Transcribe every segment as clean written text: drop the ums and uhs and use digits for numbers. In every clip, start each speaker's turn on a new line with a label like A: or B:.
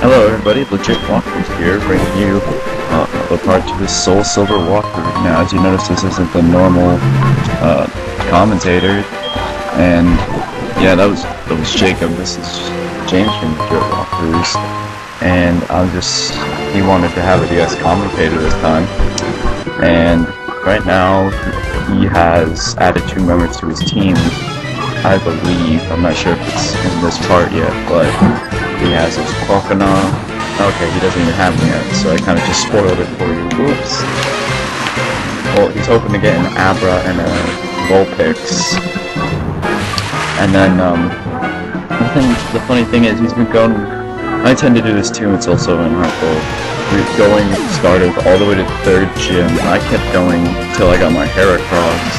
A: Hello everybody, Legit Walkers here, bringing you a part to this Soul Silver walkthrough. Now, as you notice, this isn't the normal commentator, and yeah, that was Jacob. This is James from Legit Walkthroughs, and he wanted to have a DS commentator this time, and right now he has added 2 members to his team, I believe. I'm not sure if it's in this part yet, but he has his Pokemon. Okay, he doesn't even have them yet, so I kind of just spoiled it for you. Oops. Well, he's hoping to get an Abra and a Vulpix. And then, the funny thing is, he's been going... I tend to do this too, it's also in hardcore. We're started all the way to 3rd gym. I kept going till I got my Heracross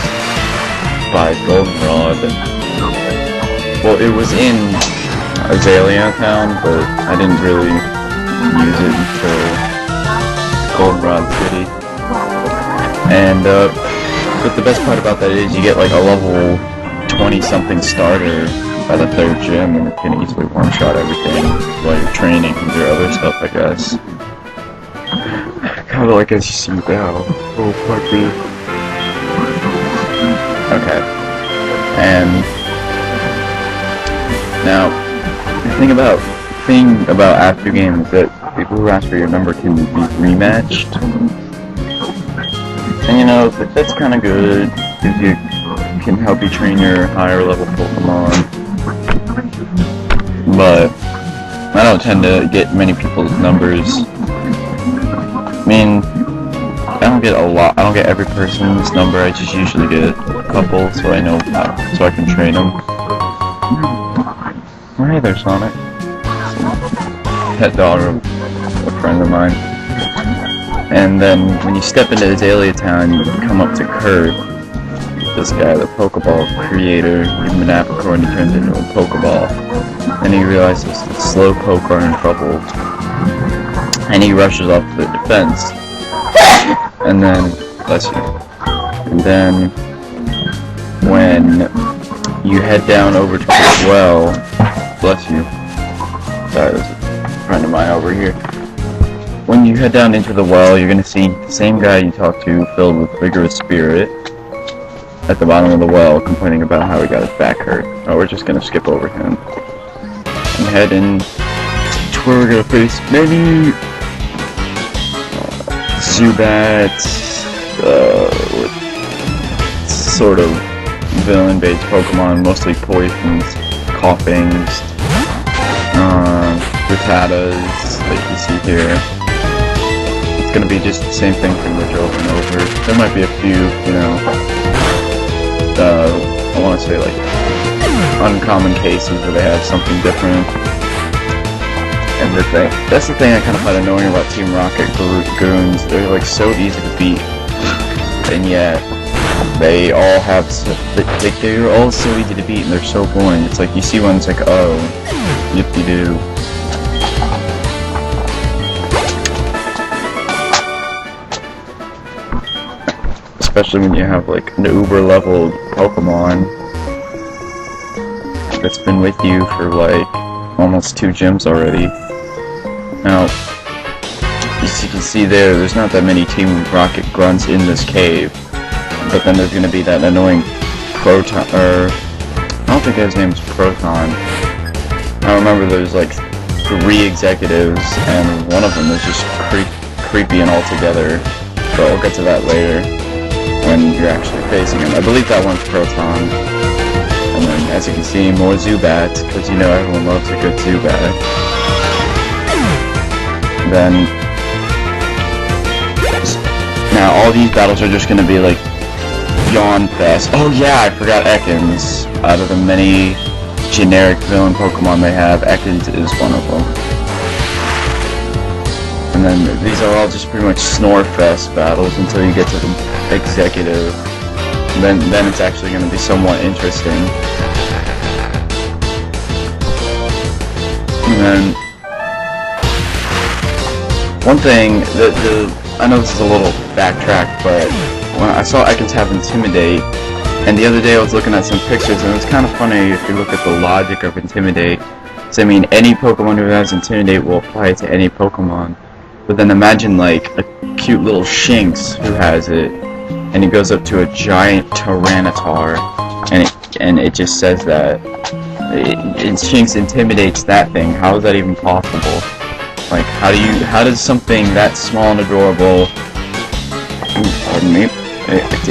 A: by Goldenrod. Well, it was in Azalea Town, but I didn't really use it until Goldenrod City. And, but the best part about that is you get like a level 20-something starter by the 3rd gym, and you can easily one-shot everything while you're training and do other stuff, I guess. Kinda like as you see now. Oh, puppy. Okay. And now, the thing about after game is that people who ask for your number can be rematched. And you know, that's kind of good, because you can help you train your higher level Pokemon. But I don't tend to get many people's numbers. I mean, I don't get a lot. I don't get every person's number. I just usually get a couple, so I know, so I can train them. Oh, hey there, Sonic. Pet dog of a friend of mine. And then when you step into Azalea Town, you come up to Kurt, this guy, the Pokeball creator. You give him an Apricorn, he turns into a Pokeball. And he realizes the Slowpoke are in trouble. And he rushes off to the defense. And then, bless you. And then, when you head down over to the well, bless you. Sorry, there's a friend of mine over here. When you head down into the well, you're going to see the same guy you talked to, filled with vigorous spirit, at the bottom of the well, complaining about how he got his back hurt. Oh, we're just going to skip over him. And head in to where we're going to face many Zubats, sort of villain-based Pokemon, mostly poisons, coughings, Rattatas that you see here. It's gonna be just the same thing pretty much over and over. There might be a few, you know, I want to say like uncommon cases where they have something different. And that's the thing I kind of find annoying about Team Rocket Goons. They're like so easy to beat, and yet they all have they're all so easy to beat, and they're so boring. It's like you see one, it's like, oh, yippee-doo. Especially when you have like an uber-leveled Pokemon that's been with you for like almost 2 gyms already. Now, as you can see there's not that many Team Rocket grunts in this cave, but then there's going to be that annoying Proton, I don't think his name's Proton. I remember there's like 3 executives, and one of them is just creepy and altogether, but we'll get to that later when you're actually facing him. I believe that one's Proton. And then, as you can see, more Zubats, because you know everyone loves a good Zubat. Then, now all these battles are just going to be like yawn fest. Oh yeah, I forgot Ekans. Out of the many generic villain Pokemon they have, Ekans is one of them. And then these are all just pretty much snore fest battles until you get to the executive. Then it's actually going to be somewhat interesting. And then one thing, I know this is a little backtrack, but when I saw Ekans have Intimidate, and the other day I was looking at some pictures, and it was kind of funny if you look at the logic of Intimidate. So I mean, any Pokemon who has Intimidate will apply it to any Pokemon. But then imagine like a cute little Shinx who has it, and it goes up to a giant Tyranitar, and it just says that Shinx intimidates that thing. How is that even possible? Like, how does something that small and adorable, pardon me,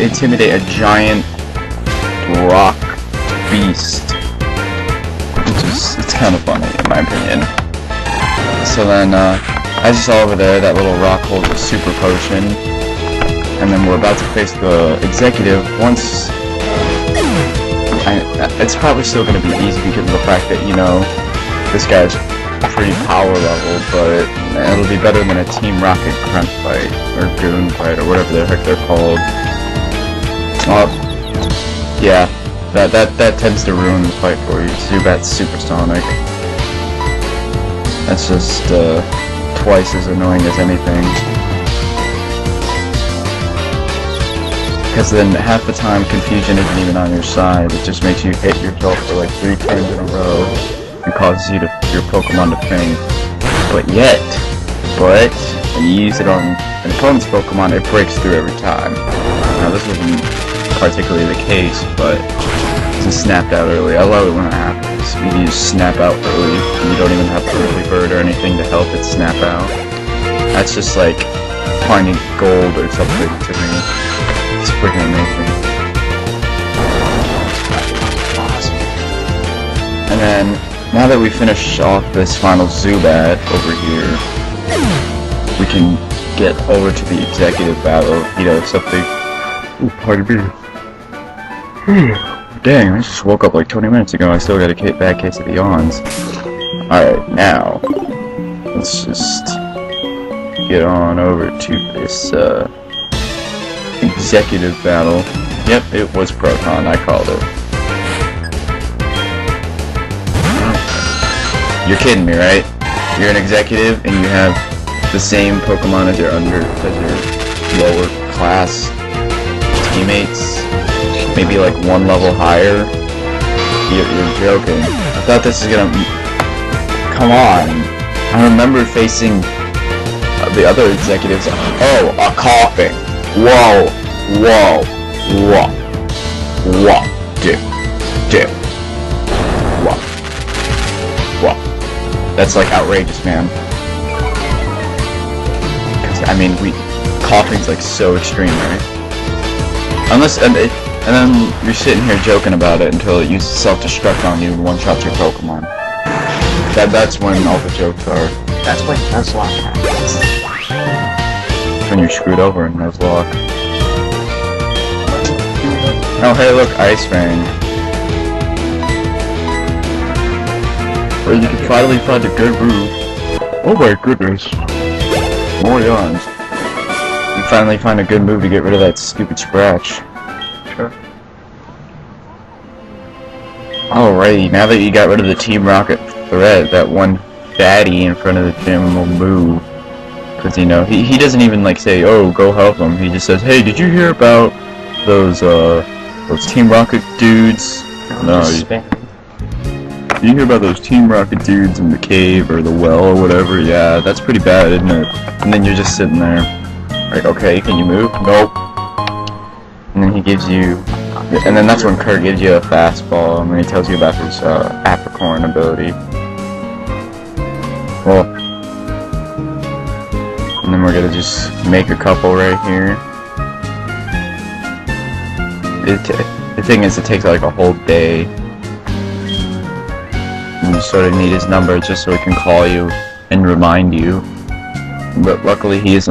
A: intimidate a giant rock beast? It's kind of funny in my opinion. So then, as you saw over there, that little rock holds a super potion, and then we're about to face the executive. It's probably still going to be easy because of the fact that, you know, this guy's pretty power level, but it'll be better than a Team Rocket grunt fight, or goon fight, or whatever the heck they're called. Yeah, that tends to ruin the fight for you. Zubat's supersonic. That's just, twice as annoying as anything. Because then half the time confusion isn't even on your side, it just makes you hit yourself for like 3 turns in a row and causes your Pokemon to faint. But when you use it on an opponent's Pokemon, it breaks through every time. Now this wasn't particularly the case, but it snapped out early. I love it when it happens. You just snap out early, and you don't even have early bird or anything to help it snap out. That's just like finding gold or something to me. It's freaking amazing. Awesome. And then, now that we finish off this final Zubat over here, we can get over to the executive battle. You know, something. Ooh, pardon me. Dang, I just woke up like 20 minutes ago. I still got a bad case of the yawns. Alright, now, let's just get on over to this, executive battle. Yep, it was Proton, I called it. You're kidding me, right? You're an executive and you have the same Pokemon as your lower class teammates, maybe like 1 level higher. You're joking. I thought this is gonna... Come on. I remember facing the other executives. Oh, a coughing. Whoa, whoa, whoa, whoa, dude, whoa, whoa. That's like outrageous, man. I mean, coughing's like so extreme, right? Unless, and then you're sitting here joking about it until it uses self-destruct on you and one-shots your Pokemon. That's when all the jokes are. That's when Nuzlocke happens. When you're screwed over in Nuzlocke. Oh hey look, Ice Fang. Or you can finally find a good move. Oh my goodness. More yawns. You finally find a good move to get rid of that stupid scratch. Sure. Alrighty, now that you got rid of the Team Rocket threat, that one fatty in front of the gym will move. Because, you know, he doesn't even, like, say, oh, go help him. He just says, hey, did you hear about those Team Rocket dudes? No, did you hear about those Team Rocket dudes in the cave or the well or whatever? Yeah, that's pretty bad, isn't it? And then you're just sitting there, like, okay, can you move? Nope. And then he gives you, and then that's when Kurt gives you a fastball, and then he tells you about his Apricorn ability. Well, and then we're gonna just make a couple right here. The thing is, it takes like a whole day. And you sort of need his number just so he can call you and remind you. But luckily he isn't